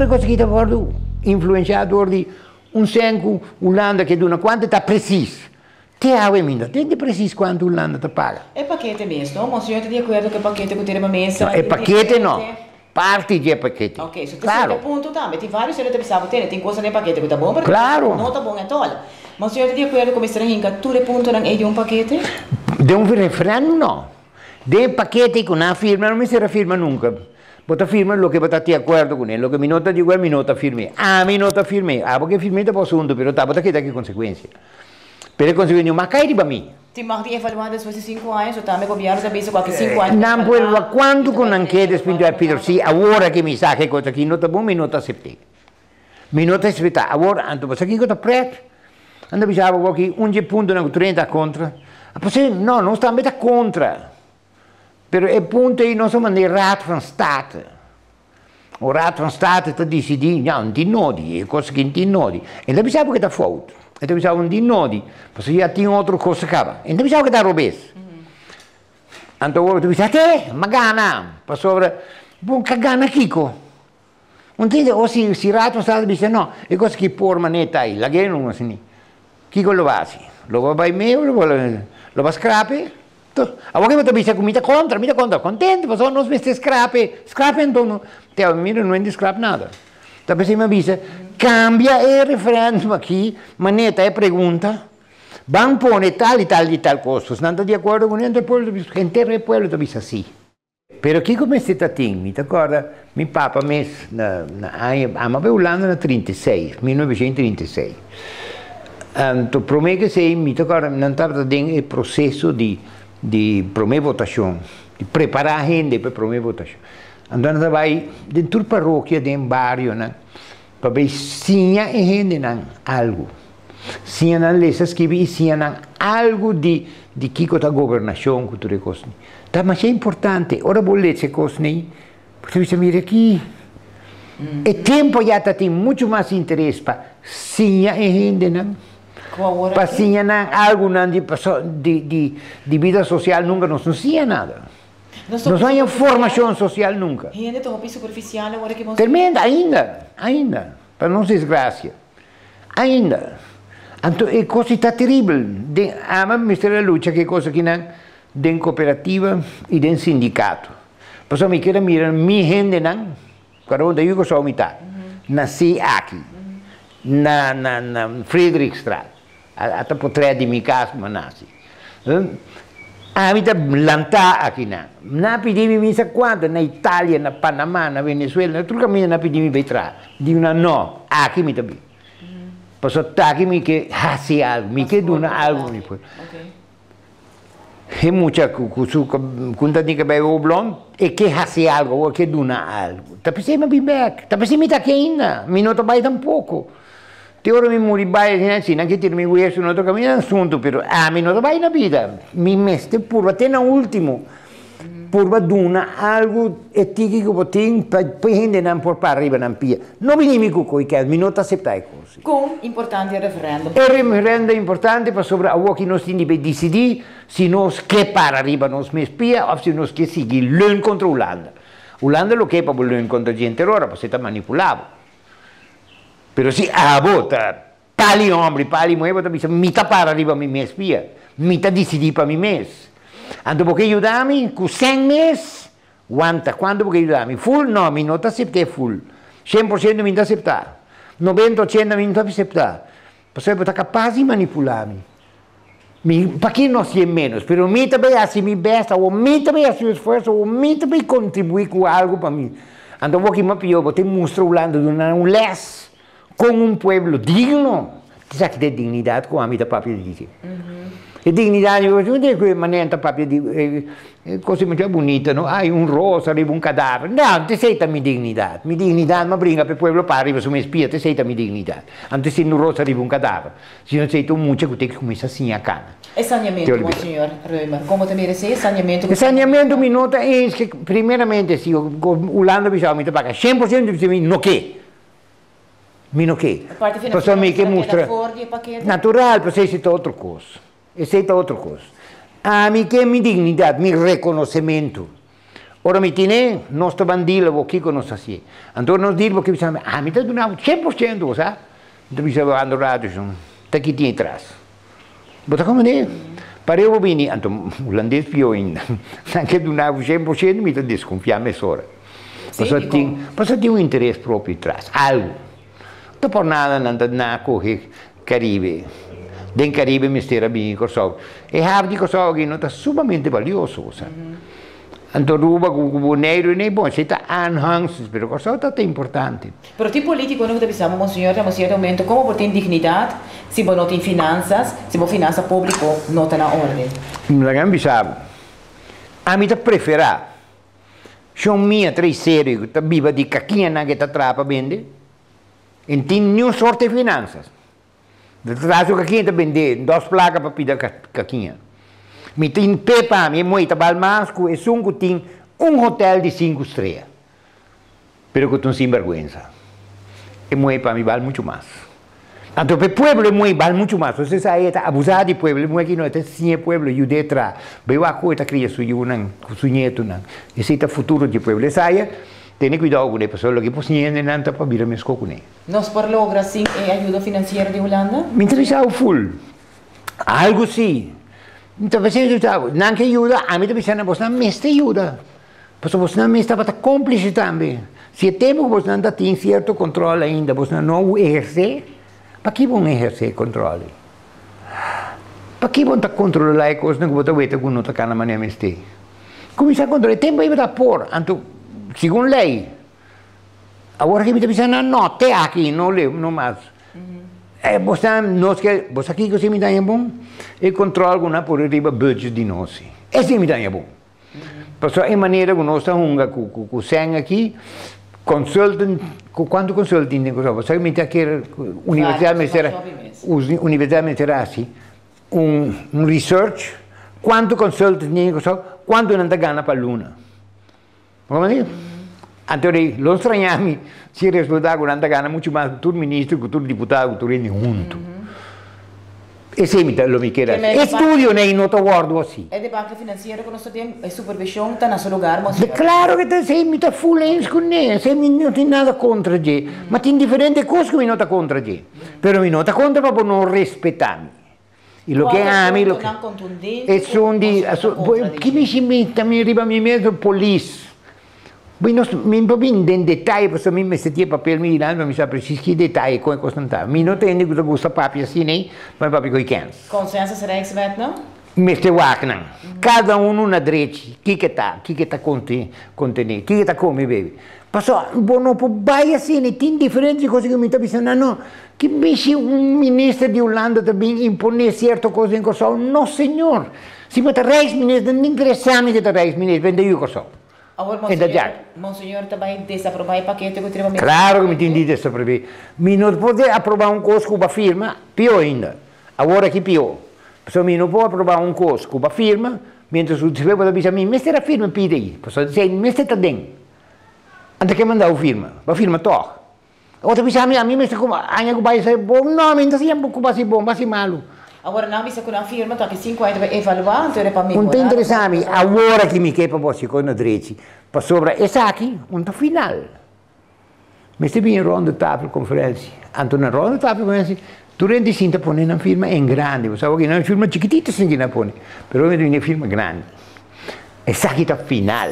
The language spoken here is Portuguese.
tu conseguita worden influenciado door die senco Holanda che dona quanto está preciso. Te ave minda, tem preciso quanto Holanda te paga. É paquete mesmo, não? Mas o senhor está de acordo que o paquete que tem uma mesa? No, é paquete não. Parte de paquete. Ok, so claro. Esse ponto também. Tem vários que você pensava ter, tem coisa nem paquete que está bom, claro. Não está bom é tola. Mas o senhor está de acordo com esse ringa, tudo ponto não é de paquete? De referendo não. De paquete que não firma, não me se firma nunca. Bota firma lo que bota de acordo com ele, lo que mi nota digo mi nota firme. Ah, mi nota firme. Ah, porque firme te posso unto, pero tá bota que daqui consequência. Per conseguir uma cai para mim. Ti magdi evaluar depois de 5 anos, ou também governo da vez qualquer 5 anos. Não, pues, quando com anche spinto a Peter, sì, agora que me sa che cosa aqui nota bom, mi nota acceptei. Mi nota acceptei. Agora, anto você aqui cosa preto. Anda bisava aqui 11 punto na 30 contra. Ah, você não, não está meta contra. Pero é punto aí nós somos de raad van state. O raad van state te decidi, ja, não tem nodi, é coisa que não tem nodi. E não bisava que está fout. Então bisava não tem nodi. Você já tinha outra coisa que acaba. E não bisava que está robês. Então agora tu bisava, magana, para sobre, bom, cagana Kiko. Entende? Ou se raad van state dice, no, é coisa que por maneta aí, lá que não assim. Kiko lo va assim. Lo vai meio, lo va scrape. A voce mi dice mi contra, contento, ma sono queste scrape então, te mira non è scrap nada. Depois mi dice, cambia il referendum aqui, maneta e pergunta, van pone tal e tal costo, se non di accordo con il pueblo, intero il pueblo dice sì. Però chi come siete mi ricorda, mio papà aveva Holanda nel 1936. Per me che sei, mi ricorda, non stava nel processo di prome votação, de preparar a gente para prome votação. Então, vai dentro da paróquia, dentro do bairro, para ver se há gente algo. Se há leis que vi, se há algo de que a governação, que tudo isso. Então, mas é importante, ora vou ler essa coisa, porque você mira aqui, o tempo já tem muito mais interesse para se há gente, Passinha algo de vida social nunca não sia nada. Não há formação social nunca. Ainda estou um superficial agora que tremenda, ainda, para não se desgraça. Ainda. Então, é coisa está terrível. Ama mistério da luta que é coisa que não tem cooperativa e tem sindicato. Por isso, me quero mirar, minha gente não, quando eu sou mitad, nasci aqui, na Friedrichstraat. Até por trás de minha casa, mas nasci. A vida lantar aqui não pedimos missa quanto na Itália, na Panamá, na Venezuela, na tudo caminho não pedimos para trás. Digo não, aqui me também. Porque aqui me que fazer algo, me que dar algo me foi. É muita coisa quando tem que beber o blond e que fazer algo ou que dar algo. Tá pensando me back, tá pensando me tá aqui ainda, me não trabalha tão pouco. Te ora mi muri bai assim, não que ter mi questo no tocca mi assunto, però mi non vai na vida. Mi meste purva te na último. Purva duna algo etico botin per gente non por para arriba non pia. Non venimi con coi che mi non accettai così. Com importante il referendum. Il referendum è importante per sopra a chi non stindi per decidir se nos che para arriba nos mi spia o se nos che sigi l'un contro Holanda. Holanda lo che per l'un contro gente allora, per se manipulavo. Pero si a vota, pali hombre, pali mujer, mi para arriba mi mes pia, mi decidi para mi mes. Anto porque ayudami, con 100 mes, ¿cuánto porque ayudami? Full no, mi nota acepté full. 100% mi aceptar. 90-80 mi nota aceptar. Pues está capaz de manipularme. ¿Para qué no 100 menos? Pero mi también hace mi besta, o mi también hace mi esfuerzo, o mi también contribuir con algo para mí. Anto porque me pido, te muestro hablando de un les. Com pueblo digno, sabe que tem dignidade com a minha própria dizer. E dignidade, eu não tenho que maneira própria de coisa muito bonita, não? Ai, rosa, arriba cadáver. Não, te aceita a minha dignidade. Minha dignidade me brinca para o pueblo para arriba, se me espia, te aceita a minha dignidade. Antes se rosa, arriba cadáver. Se não aceita muito, eu tenho que começar assim a cana. E saneamento, bom senhor Reumer, como te merece saneamento? Saneamento, mi nota é que, primeiramente, se o Holanda bisogna mi paga 100% di mim, no che? Mino che? Posso me che mostra natural, posso essere outra coisa. Essere outra coisa. A mim que mi dignidade, mi reconhecimento. Ora mi tiene, nostra bandila, o chi conosce assim. Então nós dirbo que bisogna, mi tá donando 100%, sabe? Então bisogna andare radio, tá aqui tem atrás. Bota como né? Pareu bem, então o holandês pior ainda. Anche donava 100%, mi tá desconfiar mais ora. Passa tem um interesse próprio atrás, algo. Não por nada não correr Caribe. Den Caribe mistera bem corso. E hard corso que não está sumamente valioso, sabe? Então ruba com o dinheiro nem bom, se está anhangs, pero corso está importante. Pero tipo político não precisamos, monsenhor, a certo momento, como por ter dignidade, se não tem finanças, se não finança pública, não está na ordem. La gambi sabe. A mim tá preferar. São minha três séries que tá viva de caquinha na que tá trapa vende. E tem nenhuma sorte de finanças. De trás o caquinha tá vende 2 placas para pedir caquinha. Me tem pepa, me moita balmasco e sunco tem hotel de 5 estrelas. Pero que tô sem vergonha. E moita para mim vale muito mais. Tanto para o pueblo é vale muito mais. Você sai está abusado do pueblo, é que não é sim o pueblo e o detrás. Veio a coisa cria suyo não, sunheto não. Esse é o futuro do pueblo. Saia, tem cuidado com ele, pessoal que possuem não tá para vir a mesco com ele. Nós por logra sim ajuda financeira de Holanda? Me interessava full. Algo sim. Então você não que ajuda, a mim também não você não ajuda. Porque você não está para cúmplice também. Se é tempo que você não tem certo controle ainda, você não exerce. Para que vão exercer controle? Para que vão controlar as coisas que você vê que não está na maneira de estar? Começar a controlar, tempo aí para pôr, então, segundo lei, agora que me está pensando, não, até aqui, não leio, não mais. Você aqui que você me dá bom, e controla alguma por arriba budget de nós. Esse me dá bom. Porque é maneira que nós estamos com o sangue aqui, consultam, quanto consultam tem cosa? Você me tem que universidade meterá assim um research, quanto consultam tem cosa, quanto não dá gana para a luna. Vamos ver? Então, lo estranhamos se resultar com não dá gana muito mais que todo ministro, que todo deputado, que todo junto. Esse é o que quero. Estudio nem não te guardo assim. É de banca financeira que nós temos supervisão, está no seu lugar, mas... Claro que está full com ele, você não tem nada contra ele, mas tem diferentes coisas que não está contra ele. Mas não está contra para não respeitar. E o que é mim, é só de... Que me também arriba a mim mesmo, polícia. Mi papin den detalhe, porque mi me sentia papel mi lá, mi sabe preciso que detalhe com constantar. Mi não tem que gosta papi assim nem, mas papi coi cans. Consensus Rijkswet não? Mr. Wagner, cada um na direita, que tá contendo, que tá come bebe. Passou, não pode assim, tem diferentes coisas que me está pensando, não, que mexe ministro de Holanda também impõe certa coisa em Kosovo, não senhor, se me tá Rijksminister, não interessa me que tá Rijksminister, vende eu Kosovo. Agora, monsenhor também desaprovar o paquete que tivemos. Claro que me entendi desaprovar. Mas não pode aprovar um coisa com a firma, pior ainda. Agora que pior. Porque eu não posso aprovar um coisa com a firma, mientras o desvelo pode dizer a mim, mas a firma pide aí. Porque eu dizer, mas está dentro. Antes que mandar a firma toca. Outra vez a mim, mas como, ainda que vai ser bom, não, mas assim, vai ser bom, vai ser malo. Agora não bisa com a firma, tá que 5 anos vai evaluar, então é para mim. Não tem interessante, agora que me quer para você com a direita, para sobre essa aqui, tá final. Mas se vem ronda de conferência, então na ronda de conferência, durante sim tá pondo na firma em grande, você sabe que não é firma chiquitita sim que na põe, mas é uma firma grande. Essa aqui tá final.